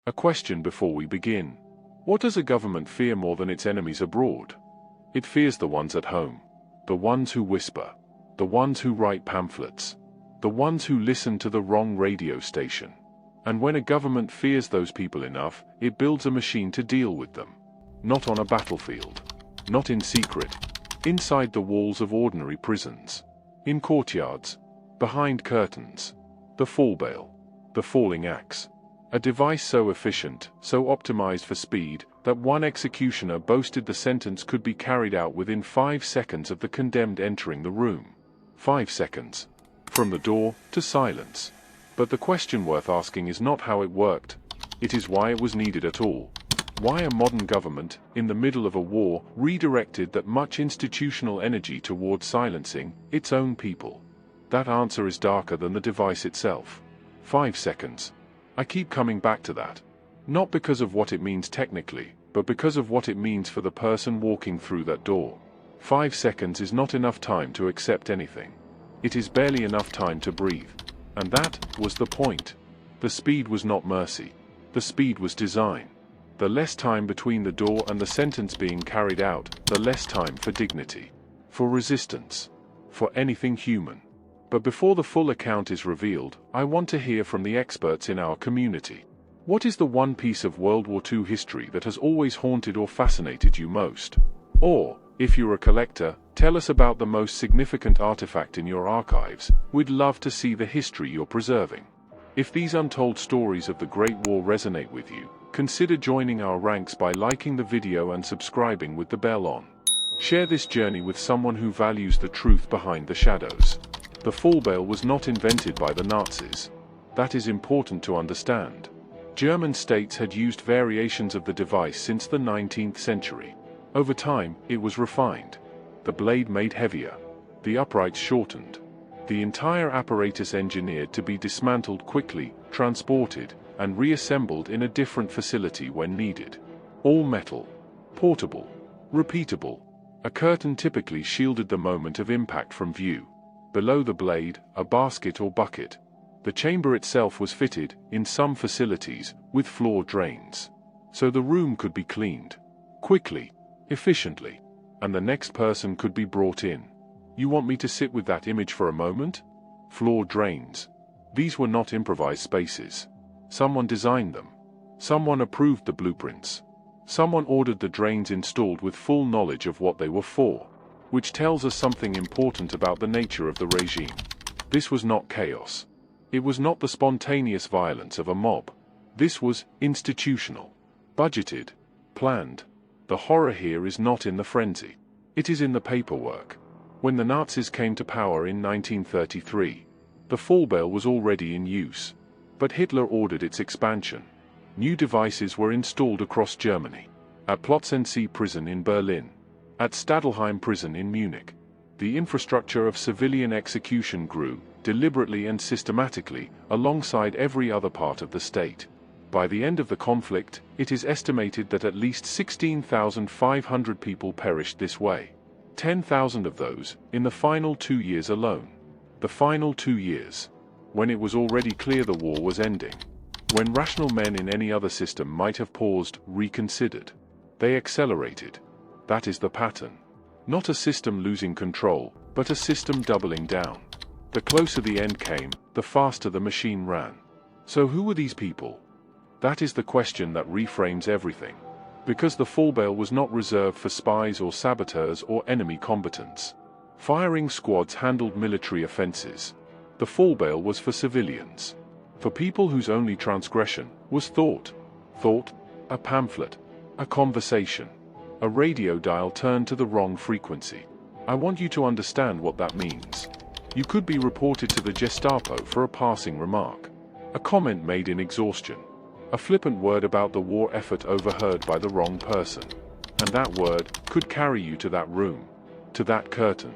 A question before we begin. What does a government fear more than its enemies abroad? It fears the ones at home. The ones who whisper. The ones who write pamphlets. The ones who listen to the wrong radio station. And when a government fears those people enough, it builds a machine to deal with them. Not on a battlefield. Not in secret. Inside the walls of ordinary prisons. In courtyards. Behind curtains. The Fallbeil. The falling axe. A device so efficient, so optimized for speed, that one executioner boasted the sentence could be carried out within 5 seconds of the condemned entering the room. 5 seconds. From the door to silence. But the question worth asking is not how it worked. It is why it was needed at all. Why a modern government, in the middle of a war, redirected that much institutional energy towards silencing its own people. That answer is darker than the device itself. 5 seconds. I keep coming back to that. Not because of what it means technically, but because of what it means for the person walking through that door. 5 seconds is not enough time to accept anything. It is barely enough time to breathe. And that was the point. The speed was not mercy. The speed was design. The less time between the door and the sentence being carried out, the less time for dignity. For resistance. For anything human. But before the full account is revealed, I want to hear from the experts in our community. What is the one piece of World War II history that has always haunted or fascinated you most? Or, if you're a collector, tell us about the most significant artifact in your archives. We'd love to see the history you're preserving. If these untold stories of the Great War resonate with you, consider joining our ranks by liking the video and subscribing with the bell on. Share this journey with someone who values the truth behind the shadows. The Fallbeil was not invented by the Nazis. That is important to understand. German states had used variations of the device since the 19th century. Over time, it was refined. The blade made heavier. The uprights shortened. The entire apparatus engineered to be dismantled quickly, transported, and reassembled in a different facility when needed. All metal. Portable. Repeatable. A curtain typically shielded the moment of impact from view. Below the blade, a basket or bucket. The chamber itself was fitted, in some facilities, with floor drains. So the room could be cleaned. Quickly. Efficiently. And the next person could be brought in. You want me to sit with that image for a moment? Floor drains. These were not improvised spaces. Someone designed them. Someone approved the blueprints. Someone ordered the drains installed with full knowledge of what they were for. Which tells us something important about the nature of the regime. This was not chaos. It was not the spontaneous violence of a mob. This was institutional. Budgeted. Planned. The horror here is not in the frenzy. It is in the paperwork. When the Nazis came to power in 1933, the Fallbeil was already in use. But Hitler ordered its expansion. New devices were installed across Germany. At Plötzensee prison in Berlin. At Stadelheim prison in Munich. The infrastructure of civilian execution grew, deliberately and systematically, alongside every other part of the state. By the end of the conflict, it is estimated that at least 16,500 people perished this way. 10,000 of those, in the final 2 years alone. The final 2 years. When it was already clear the war was ending. When rational men in any other system might have paused, reconsidered. They accelerated. That is the pattern. Not a system losing control, but a system doubling down. The closer the end came, the faster the machine ran. So who were these people? That is the question that reframes everything. Because the Fallbeil was not reserved for spies or saboteurs or enemy combatants. Firing squads handled military offenses. The Fallbeil was for civilians. For people whose only transgression was thought. Thought, a pamphlet, a conversation. A radio dial turned to the wrong frequency. I want you to understand what that means. You could be reported to the Gestapo for a passing remark. A comment made in exhaustion. A flippant word about the war effort overheard by the wrong person. And that word could carry you to that room. To that curtain.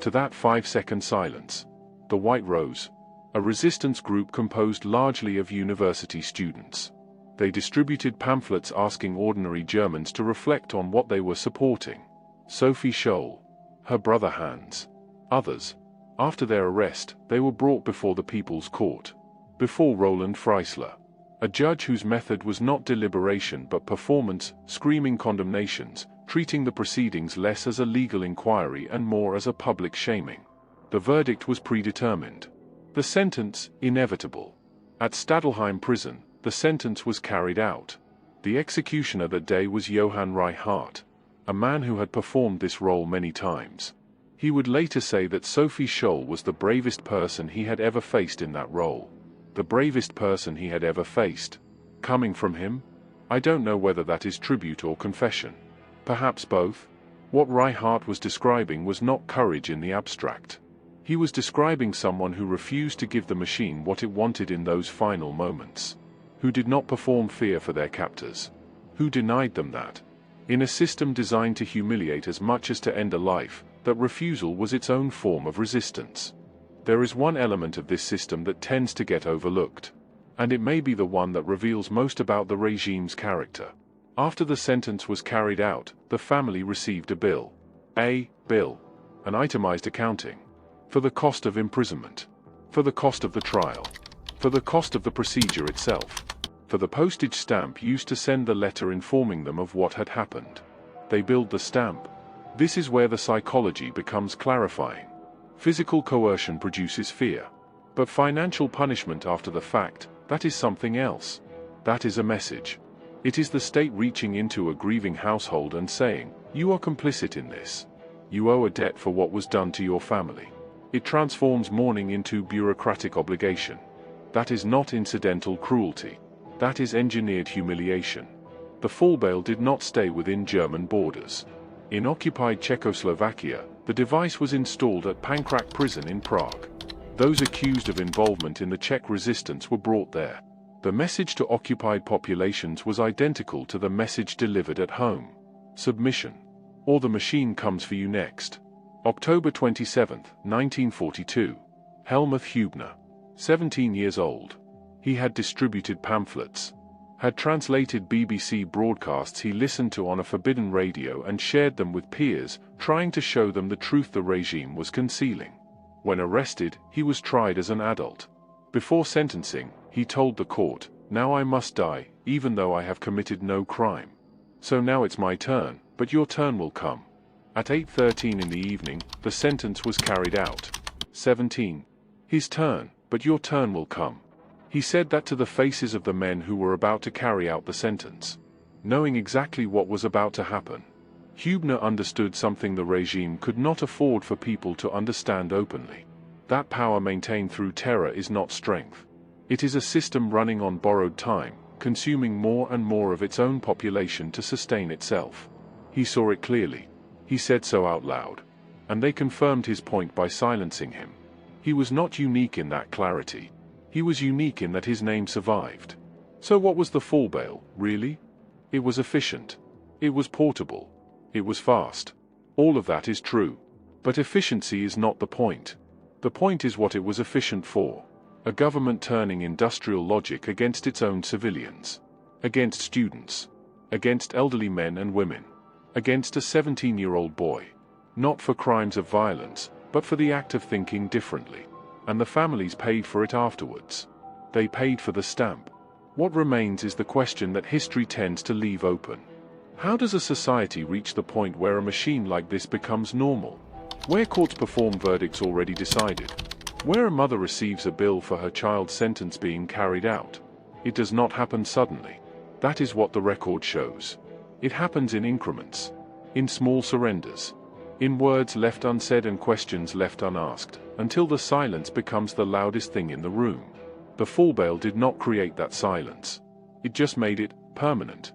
To that 5-second silence. The White Rose. A resistance group composed largely of university students. They distributed pamphlets asking ordinary Germans to reflect on what they were supporting. Sophie Scholl. Her brother Hans. Others. After their arrest, they were brought before the People's Court. Before Roland Freisler. A judge whose method was not deliberation but performance, screaming condemnations, treating the proceedings less as a legal inquiry and more as a public shaming. The verdict was predetermined. The sentence, inevitable. At Stadelheim prison, the sentence was carried out. The executioner that day was Johann Reichardt, a man who had performed this role many times. He would later say that Sophie Scholl was the bravest person he had ever faced in that role. The bravest person he had ever faced. Coming from him? I don't know whether that is tribute or confession. Perhaps both. What Reichardt was describing was not courage in the abstract. He was describing someone who refused to give the machine what it wanted in those final moments. Who did not perform fear for their captors. Who denied them that. In a system designed to humiliate as much as to end a life, that refusal was its own form of resistance. There is one element of this system that tends to get overlooked. And it may be the one that reveals most about the regime's character. After the sentence was carried out, the family received a bill. A bill. An itemized accounting. For the cost of imprisonment. For the cost of the trial. For the cost of the procedure itself. For the postage stamp used to send the letter informing them of what had happened. They billed the stamp. This is where the psychology becomes clarifying. Physical coercion produces fear. But financial punishment after the fact, that is something else. That is a message. It is the state reaching into a grieving household and saying, you are complicit in this. You owe a debt for what was done to your family. It transforms mourning into bureaucratic obligation. That is not incidental cruelty. That is engineered humiliation. The Fallbeil did not stay within German borders. In occupied Czechoslovakia, the device was installed at Pankrak prison in Prague. Those accused of involvement in the Czech resistance were brought there. The message to occupied populations was identical to the message delivered at home. Submission. Or the machine comes for you next. October 27, 1942. Helmuth Hübner. 17 years old. He had distributed pamphlets. Had translated BBC broadcasts he listened to on a forbidden radio and shared them with peers, trying to show them the truth the regime was concealing. When arrested, he was tried as an adult. Before sentencing, he told the court, now I must die, even though I have committed no crime. So now it's my turn, but your turn will come. At 8:13 in the evening, the sentence was carried out. 17. His turn, but your turn will come. He said that to the faces of the men who were about to carry out the sentence. Knowing exactly what was about to happen. Hübner understood something the regime could not afford for people to understand openly. That power maintained through terror is not strength. It is a system running on borrowed time, consuming more and more of its own population to sustain itself. He saw it clearly. He said so out loud. And they confirmed his point by silencing him. He was not unique in that clarity. He was unique in that his name survived. So what was the Fallbeil, really? It was efficient. It was portable. It was fast. All of that is true. But efficiency is not the point. The point is what it was efficient for. A government turning industrial logic against its own civilians. Against students. Against elderly men and women. Against a 17-year-old boy. Not for crimes of violence, but for the act of thinking differently. And the families paid for it afterwards. They paid for the stamp. What remains is the question that history tends to leave open. How does a society reach the point where a machine like this becomes normal? Where courts perform verdicts already decided? Where a mother receives a bill for her child's sentence being carried out? It does not happen suddenly. That is what the record shows. It happens in increments. In small surrenders. In words left unsaid and questions left unasked, until the silence becomes the loudest thing in the room. The Fallbeil did not create that silence. It just made it permanent.